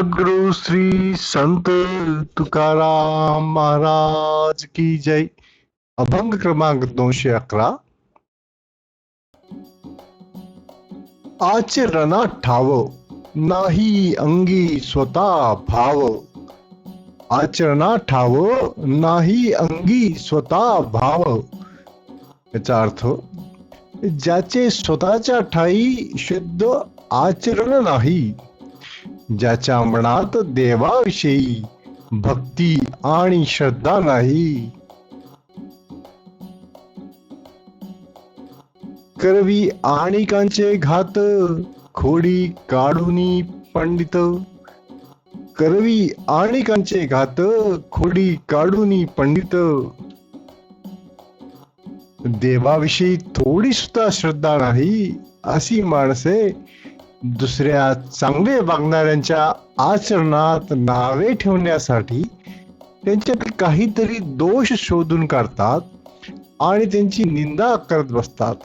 जगद्गुरु श्री संत तुकाराम महाराज की जय. अभंग क्रमांक 211. आचरणात ठाव नाही अंगी स्वतः भाव. आचरणात ठाव नाही अंगी स्वतः भाव. याचा अर्थ, ज्याचे स्वतःच्या ठाई शुद्ध आचरण नाही, ज्याच्या मनात देवाविषयी भक्ती आणि श्रद्धा नाही. करवी आणिकांचे घात खोडी काढुनी पंडित. करवी आणिकांचे घात खोडी काढुनी पंडित. देवाविषयी थोडी सुद्धा श्रद्धा नाही अशी माणसे दुसऱ्या चांगले वागणाऱ्यांच्या आचरणात नावे ठेवण्यासाठी त्यांच्यात काहीतरी दोष शोधून काढतात आणि त्यांची निंदा करत बसतात.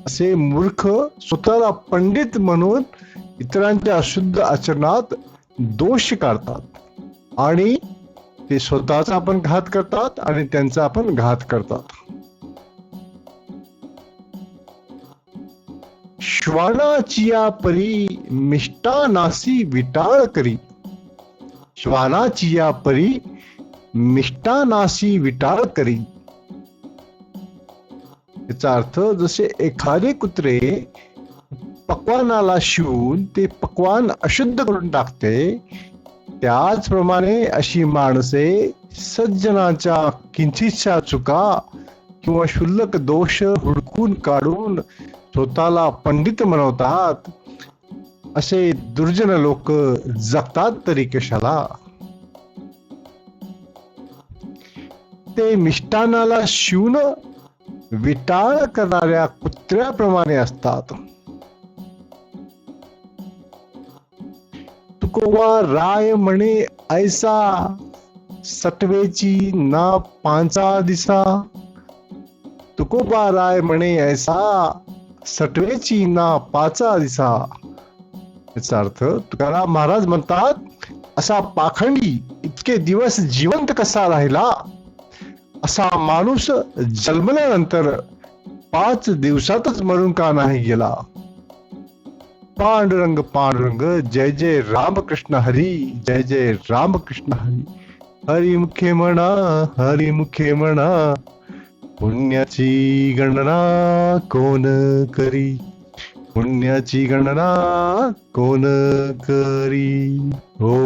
असे मूर्ख स्वतःला पंडित म्हणून इतरांच्या अशुद्ध आचरणात दोष काढतात आणि ते स्वतःचा पण घात करतात आणि त्यांचा पण घात करतात. श्वानाचिया परी मिष्टानासी विटाळ करी. श्वानाचिया परी मिष्टानासी विटाळ करी. याचा अर्थ, जसे एखादे कुत्रे पक्वानाला शिवून ते पक्वान अशुद्ध करून टाकते, त्याचप्रमाणे अशी माणसे सज्जनाच्या किंचितशा चुका किंवा क्षुल्लक दोष हुडकून काढून स्वतःला पंडित म्हणवतात. असे दुर्जन लोक जगतात तरी कशाला? ते मिष्टानाला शिवून विटाळ करणाऱ्या कुत्र्याप्रमाणे असतात. तुकोबा राय म्हणे ऐसा, सटवेची ना पांचा दिसा. तुकोबा राय म्हणे ऐसा, सटवेची ना पाचा दिसा. याचा अर्थ, तुकाराम महाराज म्हणतात, असा पाखंडी इतके दिवस जिवंत कसा राहिला? असा माणूस जन्मल्यानंतर 5 दिवसातच मरून का नाही गेला? पांडुरंग पांडुरंग, जय जय रामकृष्ण हरी, जय जय रामकृष्ण हरी. हरी मुखे म्हणा, हरी मुखे म्हणा, पुण्याची गणना कोण करी. पुण्याची गणना कोण करी. हो.